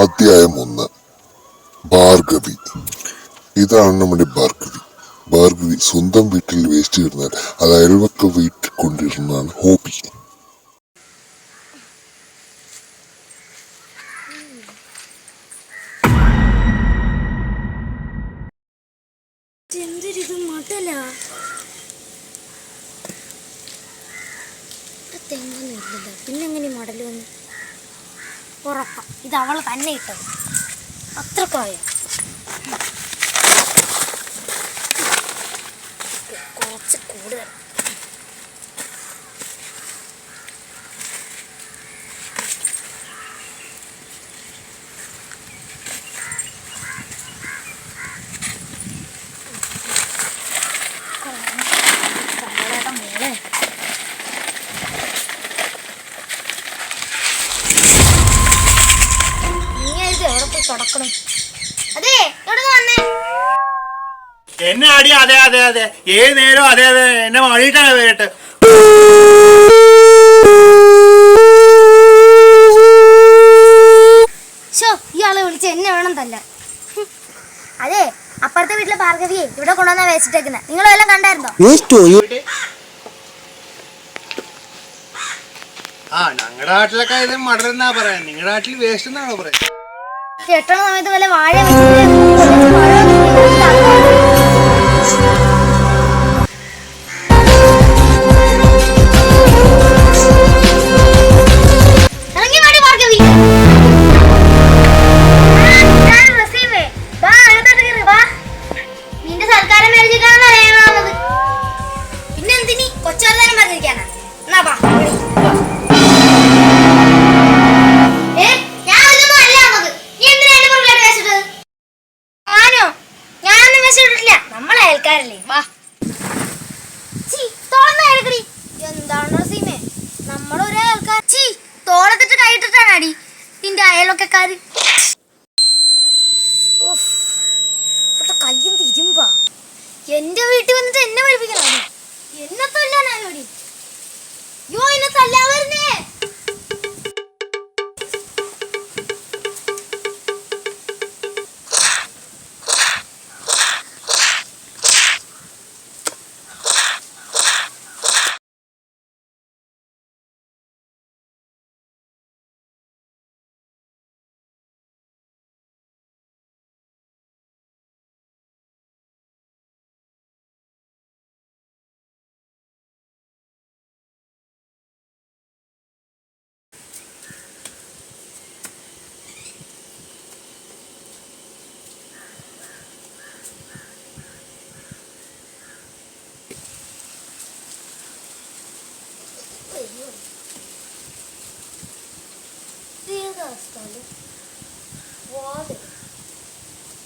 അധ്യായം 1. ഭാർഗവി. ഇതാണ് നമ്മുടെ ഭാർഗവി. ഭാർഗവി സ്വന്തം വീട്ടിൽ വേസ്റ്റ് ഇടുന്നാൽ അത് അയൽവക്ക വീട്ടിൽ കൊണ്ടിരുന്നതാണ് ഹോബി. പിന്നെങ്ങനെ മടല് വന്നു? ഉറപ്പാ ഇത് അവള് തന്നെ ഇട്ടത്. അത്രക്കായ കുറച്ച് കൂടുതൽ. എന്നെ അടി. അതെ അതെ അതെ, ഏത് നേരം അതെ അതെ എന്നെ മടിയിട്ടാണ് വേട്ട്. ഇയാളെ വിളിച്ച് എന്നെ വേണം തല്ല. അതെ, അപ്പുറത്തെ വീട്ടിലെ ഭാർഗവിയെ ഇവിടെ കൊണ്ടുവന്നാ വേച്ചിട്ടേക്കുന്നത്. നിങ്ങളെല്ലാം കണ്ടായിരുന്നോ? ആ, ഞങ്ങളുടെ നാട്ടിലൊക്കെ ഇത് മടലെന്നാ പറയാ, നിങ്ങളുടെ നാട്ടിൽ വേസ്റ്റ് എന്നാണോ പറയാ? കെട്ടണ സമയത്ത് വല്ല വാഴ പിന്നെന്തിനീ കൊച്ചാർത്താനം പറഞ്ഞിരിക്കാനാ? എന്നാ ബാ. എന്താണോ സീമേ, നമ്മളൊരേ ആൾക്കാർ തോളത്തിട്ട് കൈയിട്ടിട്ടാണടി നിന്റെ അയലൊക്കെക്കാര്. കയ്യും തിരുമ്പാ. എന്റെ വീട്ടിൽ വന്നിട്ട് എന്നെ പഠിപ്പിക്കണം. എന്നെ തല്ലാനായോടി? യോ, എന്നെ തല്ലാ വരുന്നേ.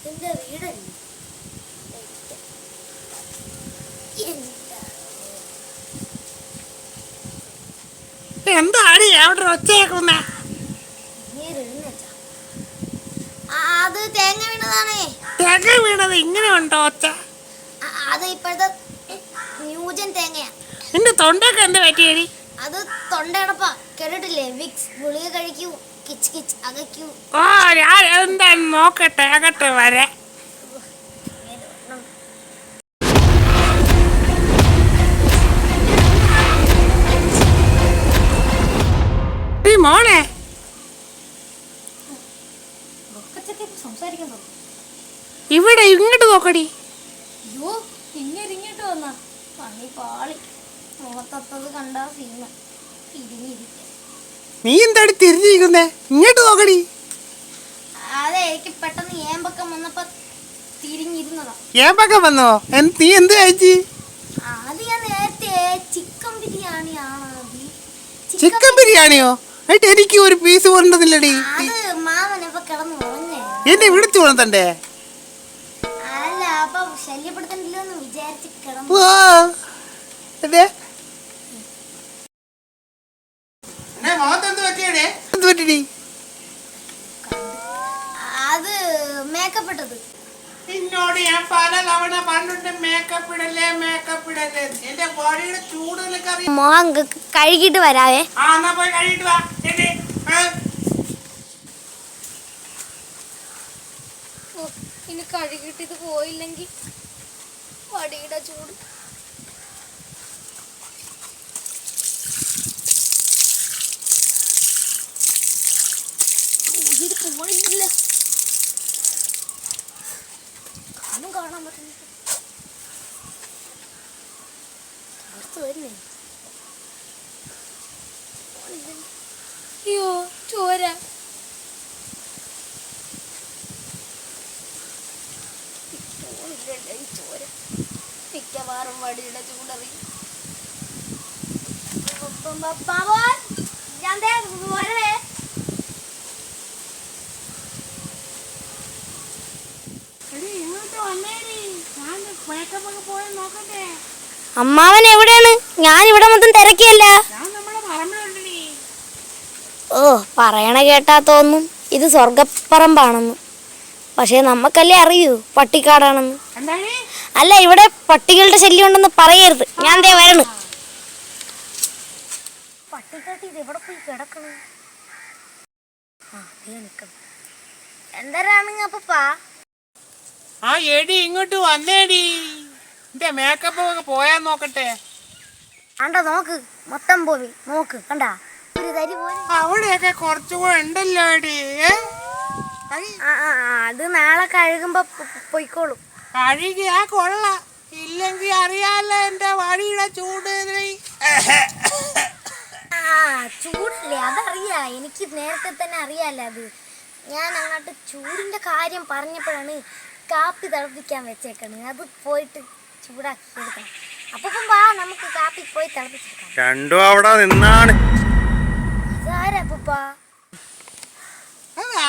എന്റെ വീടല്ലേ? എന്താണ് അവിടെ ഒച്ചയാക്കുന്നേ? അത് തേങ്ങ വീണതാണേ. തേങ്ങ വീണത് ഇങ്ങനെ ഉണ്ടോ ഒച്ച? അത് ഇപ്പോഴത്തെ ന്യൂജൻ തേങ്ങയാ. എന്റെ തൊണ്ടൊക്കെ എന്താ പറ്റിയടി? അത് തൊണ്ടയടപ്പാ. കേട്ടിട്ടില്ലേ? വിക്സ് ഗുളിക കഴിക്കൂ, കിച്ച് കിച്ച് അകയ്ക്കൂ. ഓ, ഞാൻ എന്താന്ന് നോക്കട്ടെ, അകട്ടെ വരെ. മോനെ ഇവിടെ ഇങ്ങോട്ട് നോക്കടി. അയ്യോ, ഇങ്ങോട്ട് വന്നാ പണി പാളി. മുഖത്തത് കണ്ടാ സീമ തിരിഞ്ഞിരിക്ക. നീ എന്താടി തിരിഞ്ഞിരിക്കുന്നേ? ഇങ്ങോട്ട് നോക്കടി. അതെ, എനിക്ക് പെട്ടെന്ന് ഏമ്പക്കം വന്നപ്പോ തിരിഞ്ഞിരുന്നതാ. ഏമ്പക്കം വന്നോ? നീ എന്ത് കഴിച്ചി? അത് ഞാൻ നേരത്തെ ചിക്കൻ ബിരിയാണിയാണ്. ചിക്കൻ ബിരിയാണിയോ? എനിക്ക് ഒരു പീസ് കൊണ്ടുവന്നില്ലടി. അത് മാമനപ്പൊ കിടന്നു ഉറങ്ങേ. എന്നെ വിളിച്ചു കൊണ്ടേ. അല്ല, അപ്പൊ ശല്യപ്പെടുത്തണ്ടല്ലോന്ന് വിചാരിച്ച് കിടന്നു. അത് മേക്കപ്പ് ഇട്ടത്. നിന്നോട് ഞാൻ പല തവണ പറഞ്ഞിട്ട് മേക്കപ്പ് ഇടല്ലേ മേക്കപ്പ് ഇടല്ലേ. എന്റെ ബോഡിയുടെ ചൂട് നിനക്കറിയാം. മോൻ കഴുകിട്ട് വരാവേ. ആ, എന്നാ പോയി കഴുകിട്ട് വാ. ഓ, ഇനി കഴുകിട്ട് ഇത് പോയില്ലെങ്കിൽ വടിയുടെ ചൂട്. ഇത് പോയില്ല, കാണും കാണാൻ പറ്റുന്നില്ല. വരുന്നേ. അയ്യോ ചോര. ഈ ചോര മിക്കവാറും വടിയുടെ ചൂടറിയും. വരണേ. ഇങ്ങോട്ട് വന്നേടി, ഞാൻ മേക്കപ്പ് ഒക്കെ പോയി നോക്കട്ടെ. അമ്മാവൻ എവിടെയാണ്? ഞാൻ ഇവിടെ മൊത്തം തിരക്കിയല്ല. ഞാൻ നമ്മളെ പറമ്പിലുണ്ടടി. ഓ, പറയണ കേട്ടാ തോന്നും ഇത് സ്വർഗപ്പറമ്പാണെന്ന്. പക്ഷെ നമ്മക്കല്ലേ അറിയൂ പട്ടിക്കാടാണെന്ന്. എന്താണ്? അല്ല, ഇവിടെ പട്ടികളുടെ ശല്യം ഉണ്ടെന്ന് പറയരുത്. ഞാൻ ദേ വരണു. പട്ടിക്കാട്ടി ഇത് എവിടെ പോയി കിടക്കണു? എന്തരാണ് അപ്പപ്പാ? ആ എടി ഇങ്ങോട്ട് വന്നേടി, എന്റെ മേക്കപ്പ് ഒക്കെ പോയാ നോക്കട്ടെ. കണ്ട നോക്ക്, മൊത്തം പോയി നോക്ക്. കണ്ടാ ഒരു തരി പോലും. അവിടെയൊക്കെ കുറച്ചുകൂടെ ഉണ്ടല്ലോ എടി. അത് നാളെ കഴുകുമ്പോ പൊയ്ക്കോളും. കഴുകിയാ കൊള്ളാം, ഇല്ലെങ്കിൽ അറിയാലോ എന്റെ വടിയുടെ ചൂട്. ചൂടില്ലേ, അതറിയാ, എനിക്ക് നേരത്തെ തന്നെ അറിയാലോ അത്. ഞാൻ അങ്ങോട്ട് ചൂടിന്റെ കാര്യം പറഞ്ഞപ്പോഴാണ് കാപ്പി തിളപ്പിക്കാൻ വെച്ചേക്കണ്. അത് പോയിട്ട് ചൂടാക്കി എടുക്കണം. അപ്പം വാ, നമുക്ക് കാപ്പി പോയി തിളപ്പിച്ചെടുക്കാം. രണ്ടും അവിടെ നിന്നാണ്. ഇതാരാ അപ്പൂപ്പാ?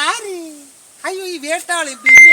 ആര്? അയ്യോ, ഈ വേട്ടാളി പിന്നെ